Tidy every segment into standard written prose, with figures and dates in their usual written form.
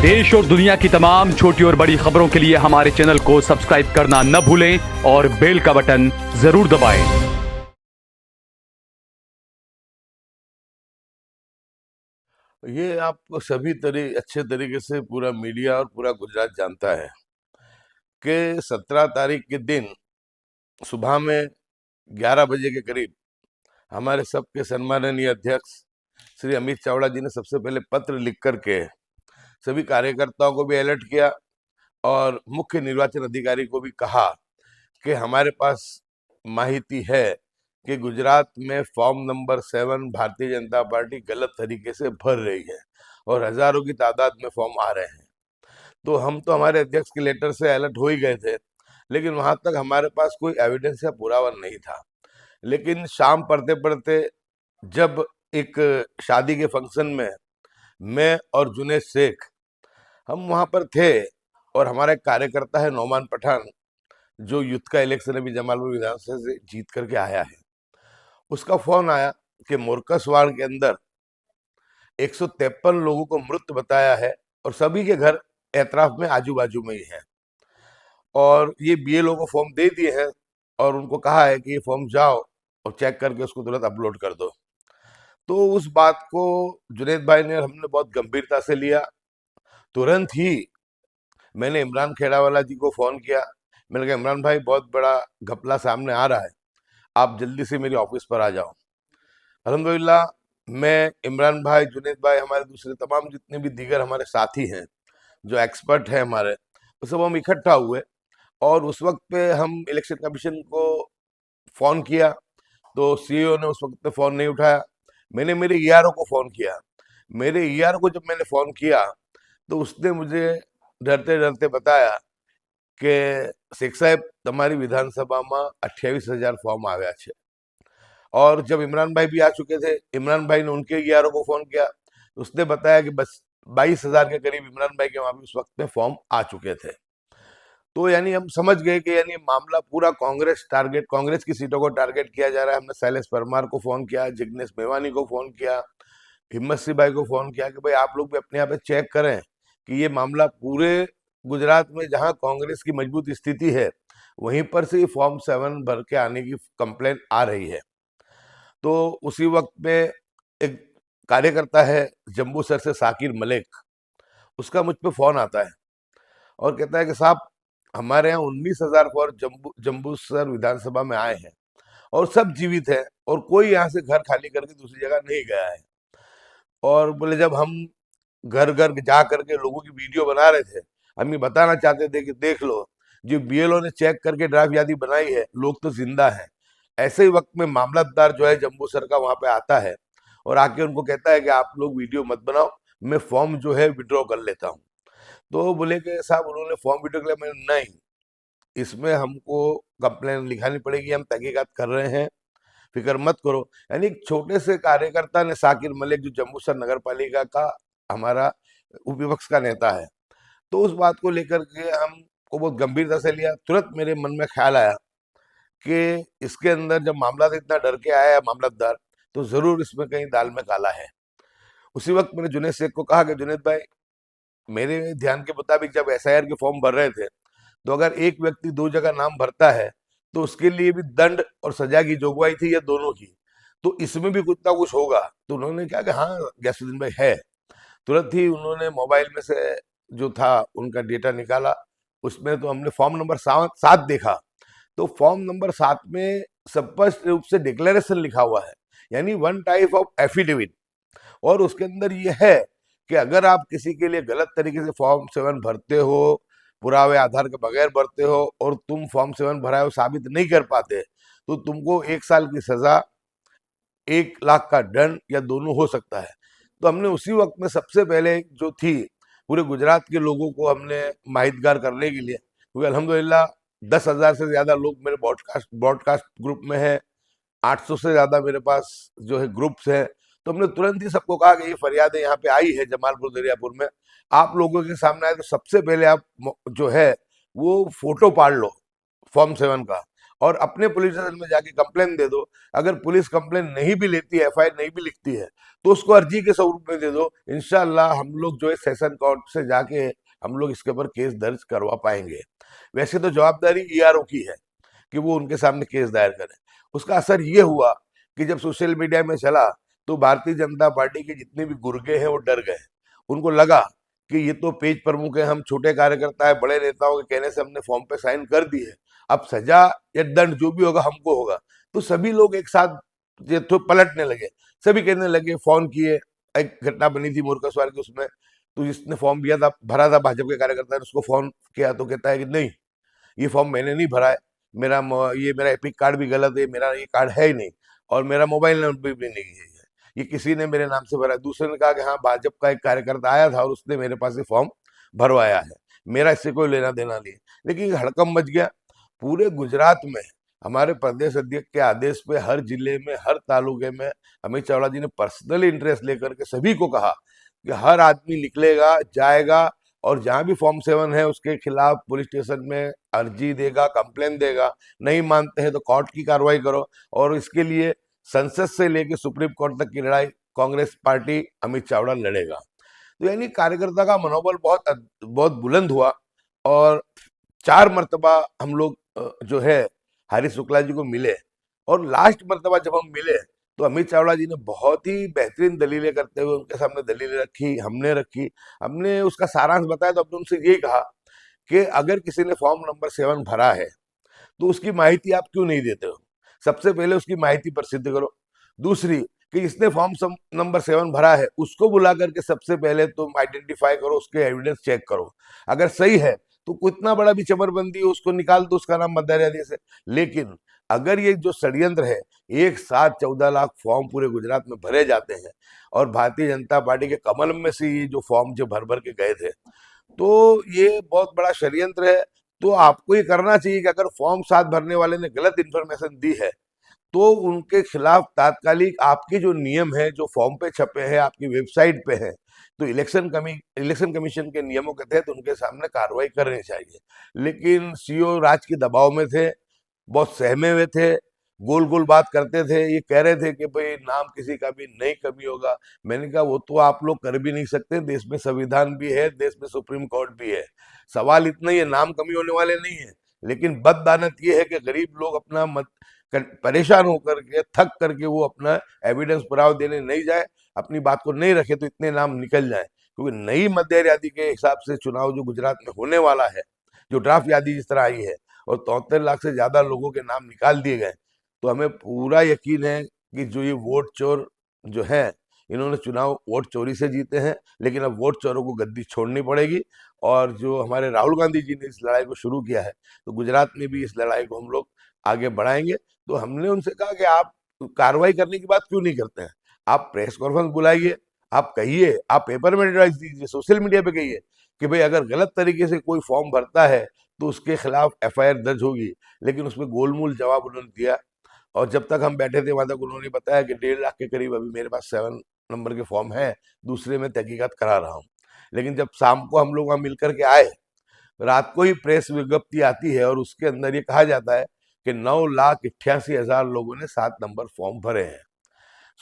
देश और दुनिया की तमाम छोटी और बड़ी खबरों के लिए हमारे चैनल को सब्सक्राइब करना न भूलें और बेल का बटन जरूर दबाएं। ये आपको सभी अच्छे तरीके से पूरा मीडिया और पूरा गुजरात जानता है कि 17 तारीख के दिन सुबह में 11 बजे के करीब हमारे सबके सम्माननीय अध्यक्ष श्री अमित चावड़ा जी ने सबसे पहले पत्र लिख करके सभी कार्यकर्ताओं को भी अलर्ट किया और मुख्य निर्वाचन अधिकारी को भी कहा कि हमारे पास माहिती है कि गुजरात में form number 7 Bharatiya Janata party गलत तरीके से भर रही है और हजारों की तादाद में फॉर्म आ रहे हैं। तो हम तो हमारे अध्यक्ष के लेटर से अलर्ट हो ही गए थे, लेकिन वहां तक हमारे पास कोई एविडेंस या पुरावा नहीं था। लेकिन शाम पढ़ते पढ़ते जब एक शादी के फंक्शन में मैं और जुनेद शेख हम वहां पर थे और हमारा एक कार्यकर्ता है नौमान पठान जो यूथ का इलेक्शन अभी जमालपुर विधानसभा से जीत करके आया है, उसका फोन आया कि मोरकस वार्ड के अंदर 153 लोगों को मृत बताया है और सभी के घर एतराफ में आजू बाजू में ही है और ये बीएलओ को फॉर्म दे दिए हैं और उनको कहा है कि ये फॉर्म जाओ और चेक करके उसको तुरंत अपलोड कर दो। तो उस बात को जुनेद भाई ने हमने बहुत गंभीरता से लिया। तुरंत ही मैंने इमरान खेड़ावाला जी को फोन किया। मैंने कहा इमरान भाई बहुत बड़ा घपला सामने आ रहा है, आप जल्दी से मेरी ऑफिस पर आ जाओ। अल्हम्दुलिल्लाह मैं, इमरान भाई, जुनेद भाई, हमारे दूसरे तमाम जितने भी दीगर हमारे साथी हैं जो एक्सपर्ट हैं हमारे, वो सब हम इकट्ठा हुए और उस वक्त पे हम इलेक्शन कमीशन को फोन किया तो सीईओ ने उस वक्त पे फोन नहीं उठाया। मैंने मेरे ईआरओ को फोन किया। मेरे ईआरओ को जब मैंने फोन किया तो उसने मुझे डरते डरते बताया કે શેખ સાહેબ તમારી વિધાનસભામાં 28,000 फॉर्म આવ્યા છે। और जब इमरान भाई भी आ चुके थे, इमरान भाई ने उनके ईआरओ को फोन किया तो उसने बताया कि बस 22,000 के करीब इमरान भाई के वहां भी उस वक्त में फॉर्म आ चुके थे। तो यानी हम समझ गए कि यानी मामला पूरा कांग्रेस की सीटों को टारगेट किया जा रहा है। हमने शैलेश परमार को फोन किया, जिग्नेश मेवानी को फोन किया, हिम्मत सिंह भाई को फोन किया कि भाई आप लोग भी अपने यहाँ पे चेक करें कि ये मामला पूरे गुजरात में जहां कांग्रेस की मजबूत स्थिति है वहीं पर से फॉर्म 7 भर के आने की कंप्लेन आ रही है। तो उसी वक्त में एक कार्यकर्ता है जम्बूसर से साकिर मलिक, उसका मुझ पे फोन आता है और कहता है कि साहब हमारे यहाँ 19,000 फॉर्म जम्बूसर विधानसभा में आए हैं और सब जीवित है और कोई यहाँ से घर खाली करके दूसरी जगह नहीं गया है। और बोले जब हम घर घर जा करके लोगों की वीडियो बना रहे थे, हम ये बताना चाहते थे कि देख लो जो बीएलओ ने चेक करके ड्राफ्ट यादी बनाई है, लोग तो जिंदा हैं। ऐसे ही वक्त में मामलतदार जो है जम्बूसर का वहां पे आता है और आके उनको कहता है कि आप लोग वीडियो मत बनाओ, मैं फॉर्म जो है विड्रॉ कर लेता हूँ। तो बोले कि साहब उन्होंने फॉर्म विड्रॉ कर लिया। मैंने नहीं, इसमें हमको कंप्लेन लिखानी पड़ेगी, हम तहकीकात कर रहे हैं, फिक्र मत करो। यानी एक छोटे से कार्यकर्ता ने, साकिर मलिक जो जम्बूसर नगर पालिका का हमारा विपक्ष का नेता है, तो उस बात को लेकर के हमको बहुत गंभीरता से लिया। तुरंत मेरे मन में ख्याल आया कि इसके अंदर जब मामला इतना डर के आया है मामलतदार, तो जरूर इसमें कहीं दाल में काला है। उसी वक्त मैंने जुनेद शेख को कहा कि जुनेद भाई, मेरे ध्यान के मुताबिक जब एसआईआर के फॉर्म भर रहे थे तो अगर एक व्यक्ति 2 जगह नाम भरता है तो उसके लिए भी दंड और सजा की जोगवाई थी, या दोनों की, तो इसमें भी कुछ ना कुछ होगा। तो उन्होंने कहा कि हाँ गैसुद्दीन भाई है। तुरंत ही उन्होंने मोबाइल में से जो था उनका डेटा निकाला, उसमें तो हमने फॉर्म नंबर 7 देखा तो फॉर्म नंबर 7 में स्पष्ट रूप से डिक्लेरेशन लिखा हुआ है, यानी वन टाइप ऑफ एफिडेविट। और उसके अंदर ये है कि अगर आप किसी के लिए गलत तरीके से फॉर्म 7 भरते हो, पुरावे आधार के बगैर भरते हो और तुम फॉर्म 7 भरा हो साबित नहीं कर पाते, तो तुमको 1 साल की सजा, 1 लाख का दंड या दोनों हो सकता है। तो हमने उसी वक्त में सबसे पहले जो थी पूरे गुजरात के लोगों को हमने माहितगार करने के लिए, क्योंकि अल्हम्दुलिल्लाह 10,000 से ज्यादा लोग मेरे ब्रॉडकास्ट ग्रुप में है, 800 से ज्यादा मेरे पास जो है ग्रुप्स हैं। तो हमने तुरंत ही सबको कहा कि ये फरियादें यहाँ पे आई है जमालपुर दरियापुर में, आप लोगों के सामने आए तो सबसे पहले आप जो है वो फोटो पाड़ लो फॉर्म 7 का और अपने पुलिस स्टेशन में जाके कंप्लेन दे दो। अगर पुलिस कंप्लेन नहीं भी लेती है, एफआईआर नहीं भी लिखती है, तो उसको अर्जी के स्वरूप में दे दो। इंशाल्लाह हम लोग जो है सेशन कोर्ट से जाके हम लोग इसके ऊपर केस दर्ज करवा पाएंगे। वैसे तो जवाबदारी ईआरओ की है कि वो उनके सामने केस दायर करे। उसका असर ये हुआ कि जब सोशल मीडिया में चला तो भारतीय जनता पार्टी के जितने भी गुर्गे हैं वो डर गए। उनको लगा कि ये तो पेज प्रमुख है, हम छोटे कार्यकर्ता है, बड़े नेताओं के कहने से हमने फॉर्म पे साइन कर दी है, अब सजा या दंड जो भी होगा हमको होगा। तो सभी लोग एक साथ ये तो पलटने लगे। सभी कहने लगे, फोन किए। एक घटना बनी थी मुर्कसवार की, उसमें तो जिसने फॉर्म दिया था, भरा था, भाजपा के कार्यकर्ता ने उसको फोन किया तो कहता है कि नहीं, ये फॉर्म मैंने नहीं भरा है, ये मेरा एपिक कार्ड भी गलत है, मेरा ये कार्ड है ही नहीं, और मेरा मोबाइल नंबर भी नहीं है, ये किसी ने मेरे नाम से भरा है। दूसरे ने कहा कि हाँ, भाजपा का एक कार्यकर्ता आया था और उसने मेरे पास ये फॉर्म भरवाया है, मेरा इससे कोई लेना देना नहीं है। लेकिन हड़कंप मच गया पूरे गुजरात में। हमारे प्रदेश अध्यक्ष के आदेश पे हर जिले में, हर तालुके में अमित चावड़ा जी ने पर्सनली इंटरेस्ट लेकर के सभी को कहा कि हर आदमी निकलेगा, जाएगा, और जहां भी फॉर्म 7 है उसके खिलाफ पुलिस स्टेशन में अर्जी देगा, कंप्लेन देगा। नहीं मानते हैं तो कोर्ट की कार्रवाई करो। और इसके लिए संसद से लेकर सुप्रीम कोर्ट तक की लड़ाई कांग्रेस पार्टी, अमित चावड़ा लड़ेगा। तो यानी कार्यकर्ता का मनोबल बहुत बहुत बुलंद हुआ। और 4 मर्तबा हम लोग जो है हरीश शुक्ला जी को मिले, और लास्ट मर्तबा जब हम मिले तो अमित चावड़ा जी ने बहुत ही बेहतरीन दलीलें करते हुए उनके सामने दलीलें रखी, हमने रखी। हमने उसका सारांश बताया तो हमने उनसे यही कहा कि अगर किसी ने फॉर्म नंबर 7 भरा है तो उसकी माहिती आप क्यों नहीं देते हो? सबसे पहले उसकी माहिती प्रसिद्ध करो। दूसरी, कि जिसने फॉर्म नंबर 7 भरा है उसको बुला करके सबसे पहले तुम आइडेंटिफाई करो, उसके एविडेंस चेक करो। अगर सही है तो कितना बड़ा भी चमरबंदी हो उसको निकाल दो, उसका नाम मत दे से। लेकिन अगर ये जो षड्यंत्र है, एक साथ 14 लाख फॉर्म पूरे गुजरात में भरे जाते हैं, और भारतीय जनता पार्टी के कमल में से ये जो फॉर्म जो भर भर के गए थे, तो ये बहुत बड़ा षड्यंत्र है। तो आपको ये करना चाहिए कि अगर फॉर्म 7 भरने वाले ने गलत इन्फॉर्मेशन दी है तो उनके खिलाफ तात्कालिक आपके जो नियम है, जो फॉर्म पे छपे हैं, आपकी वेबसाइट पे है, तो इलेक्शन कमीशन के नियमों के तहत उनके सामने कार्रवाई करनी चाहिए। लेकिन सीओ राज के दबाव में थे, बहुत सहमे हुए थे, गोल गोल बात करते थे। ये कह रहे थे कि भाई नाम किसी का भी नहीं कमी होगा। मैंने कहा वो तो आप लोग कर भी नहीं सकते, देश में संविधान भी है, देश में सुप्रीम कोर्ट भी है। सवाल इतना ही है, नाम कमी होने वाले नहीं है। लेकिन बददानत ये है कि गरीब लोग अपना परेशान होकर के, थक करके वो अपना एविडेंस पुरावा देने नहीं जाए, अपनी बात को नहीं रखे, तो इतने नाम निकल जाए। क्योंकि नई मध्य यादी के हिसाब से चुनाव जो गुजरात में होने वाला है, जो ड्राफ्ट यादी जिस तरह आई है, और 73 लाख से ज्यादा लोगों के नाम निकाल दिए गए, तो हमें पूरा यकीन है कि जो ये वोट चोर जो है, इन्होंने चुनाव वोट चोरी से जीते हैं। लेकिन अब वोट चोरों को गद्दी छोड़नी पड़ेगी। और जो हमारे राहुल गांधी जी ने इस लड़ाई को शुरू किया है, तो गुजरात में भी इस लड़ाई को हम लोग आगे बढ़ाएंगे। तो हमने उनसे कहा कि आप कार्रवाई करने की बात क्यों नहीं करते हैं? आप प्रेस कॉन्फ्रेंस बुलाइए, आप कहिए, आप पेपर में एडवाइस दीजिए, सोशल मीडिया पे कहिए कि भाई अगर गलत तरीके से कोई फॉर्म भरता है तो उसके खिलाफ एफआईआर दर्ज होगी। लेकिन उसमें गोलमोल जवाब उन्होंने दिया। और जब तक हम बैठे थे वहां तक उन्होंने बताया कि 1.5 लाख के करीब अभी मेरे पास 7 नंबर के फॉर्म है, दूसरे में तहकीकात करा रहा हूँ। लेकिन जब शाम को हम लोग वहां मिल करके आए, रात को ही प्रेस विज्ञप्ति आती है और उसके अंदर ये कहा जाता है कि 9,88,000 लोगों ने 7 नंबर फॉर्म भरे हैं।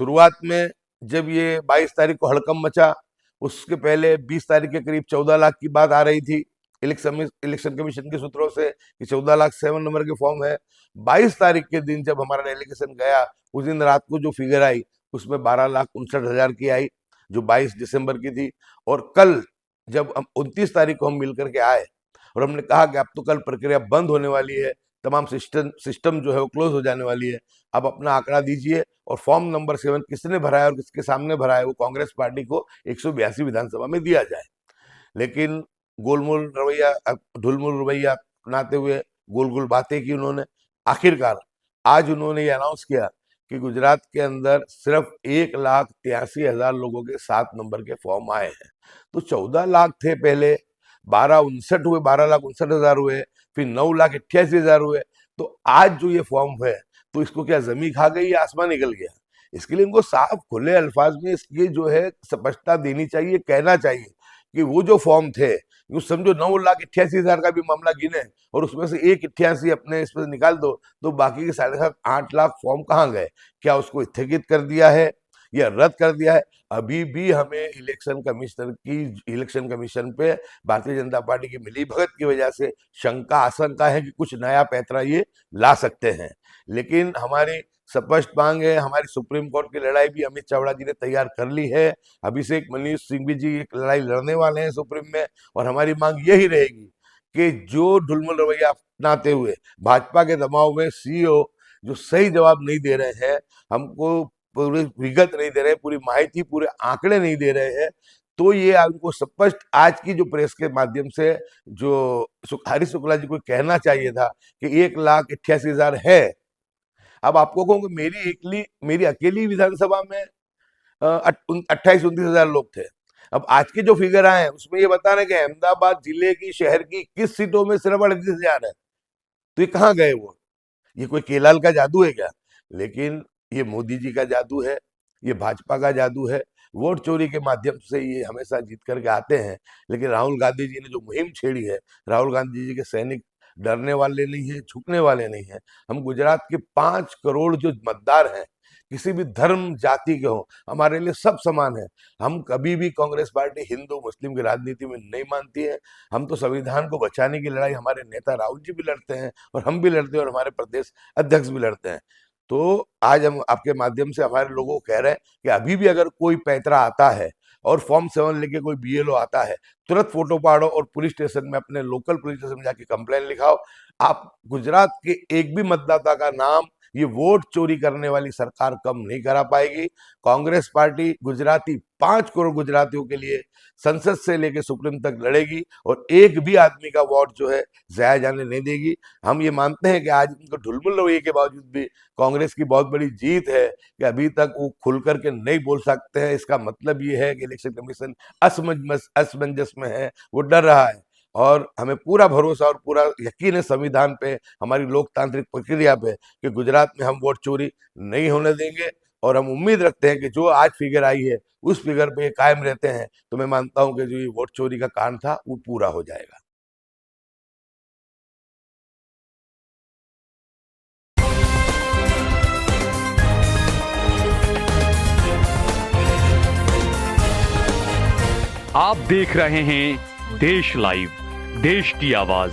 शुरुआत में जब ये 22 तारीख को हड़कंप मचा, उसके पहले 20 तारीख के करीब 14 लाख की बात आ रही थी इलेक्शन कमीशन के सूत्रों से कि 14 लाख 7 नंबर के फॉर्म है। 22 तारीख के दिन जब हमारा डेलीगेशन गया, उस दिन रात को जो फिगर आई उसमें 12,59,000 की आई, जो 22 दिसंबर की थी। और कल जब हम 29 तारीख को हम मिल करके आए और हमने कहा कि अब तो कल प्रक्रिया बंद होने वाली है, तमाम सिस्टम जो है वो क्लोज हो जाने वाली है, अब अपना आंकड़ा दीजिए और फॉर्म नंबर 7 किसने भरा है और किसके सामने भरा है वो कांग्रेस पार्टी को 182 विधानसभा में दिया जाए। लेकिन गोलमोल रवैया, ढुलमुल रवैया अपनाते हुए गोल गोल बातें की उन्होंने। आखिरकार आज उन्होंने ये अनाउंस किया कि गुजरात के अंदर सिर्फ 1,83,000 लोगों के 7 नंबर के फॉर्म आए हैं। तो 14 लाख थे पहले, 12,59 हुए, 12,59,000 हुए, फिर 9,88,000 हुए। तो आज जो ये फॉर्म है, तो इसको क्या जमीन खा गई या आसमान निकल गया? इसके लिए इनको साफ खुले अल्फाज में इसकी जो है स्पष्टता देनी चाहिए, कहना चाहिए कि वो जो फॉर्म थे, वो समझो 9,88,000 का भी मामला गिने और उसमें से 188 अपने इस पर निकाल दो, तो बाकी के 7.5 8 लाख फॉर्म कहाँ गए? क्या उसको स्थगित कर दिया है या रद्द कर दिया है? अभी भी हमें इलेक्शन कमीशन पे भारतीय जनता पार्टी की मिलीभगत की वजह से शंका आशंका है कि कुछ नया पैंतरा ये ला सकते हैं। लेकिन हमारी स्पष्ट मांग है, हमारी सुप्रीम कोर्ट की लड़ाई भी अमित चावड़ा जी ने तैयार कर ली है। अभिषेक मनु सिंघवी जी एक लड़ाई लड़ने वाले हैं सुप्रीम में, और हमारी मांग यही रहेगी कि जो ढुलमुल रवैया अपनाते हुए भाजपा के दबाव में सीईओ जो सही जवाब नहीं दे रहे हैं, हमको पूरी विगत नहीं दे रहे हैं, पूरी माहिती, पूरे आंकड़े नहीं दे रहे हैं, तो ये हमको स्पष्ट आज की जो प्रेस के माध्यम से जो हरीश शुक्ला जी को कहना चाहिए था कि 1,88,000 है। अब आपको कहूँ कि मेरी अकेली विधानसभा में 28-29 हजार लोग थे। अब आज के जो फिगर आए हैं उसमें ये बता रहे हैं कि अहमदाबाद जिले की शहर की 21 सीटों में सिर्फ 38,000 है। तो ये कहाँ गए वो? ये कोई केलाल का जादू है क्या? लेकिन ये मोदी जी का जादू है, ये भाजपा का जादू है। वोट चोरी के माध्यम से ये हमेशा जीत करके आते हैं। लेकिन राहुल गांधी जी ने जो मुहिम छेड़ी है, राहुल गांधी जी के सैनिक डरने वाले नहीं है, झुकने वाले नहीं है। हम गुजरात के 5 करोड़ जो मतदार हैं, किसी भी धर्म जाति के हों, हमारे लिए सब समान है। हम कभी भी कांग्रेस पार्टी हिंदू मुस्लिम की राजनीति में नहीं मानती है। हम तो संविधान को बचाने की लड़ाई हमारे नेता राहुल जी भी लड़ते हैं, और हम भी लड़ते हैं, और हमारे प्रदेश अध्यक्ष भी लड़ते हैं। तो आज हम आपके माध्यम से हमारे लोगों को कह रहे हैं कि अभी भी अगर कोई पैंतरा आता है और फॉर्म 7 लेके कोई बीएलओ आता है, तुरंत फोटो पाड़ो और पुलिस स्टेशन में, अपने लोकल पुलिस स्टेशन में जाके कंप्लेन लिखाओ। आप गुजरात के एक भी मतदाता का नाम ये वोट चोरी करने वाली सरकार कम नहीं करा पाएगी। कांग्रेस पार्टी गुजराती 5 करोड़ गुजरातियों के लिए संसद से लेकर सुप्रीम तक लड़ेगी, और एक भी आदमी का वोट जो है जाया जाने नहीं देगी। हम ये मानते हैं कि आज उनको ढुलमुल रवैये के बावजूद भी कांग्रेस की बहुत बड़ी जीत है कि अभी तक वो खुल करके नहीं बोल सकते हैं। इसका मतलब ये है कि इलेक्शन कमीशन असमंजस में है, वो डर रहा है। और हमें पूरा भरोसा और पूरा यकीन है संविधान पे, हमारी लोकतांत्रिक प्रक्रिया पे, कि गुजरात में हम वोट चोरी नहीं होने देंगे। और हम उम्मीद रखते हैं कि जो आज फिगर आई है उस फिगर पे कायम रहते हैं, तो मैं मानता हूं कि जो ये वोट चोरी का कारण था वो पूरा हो जाएगा। आप देख रहे हैं देश लाइव, देश की आवाज।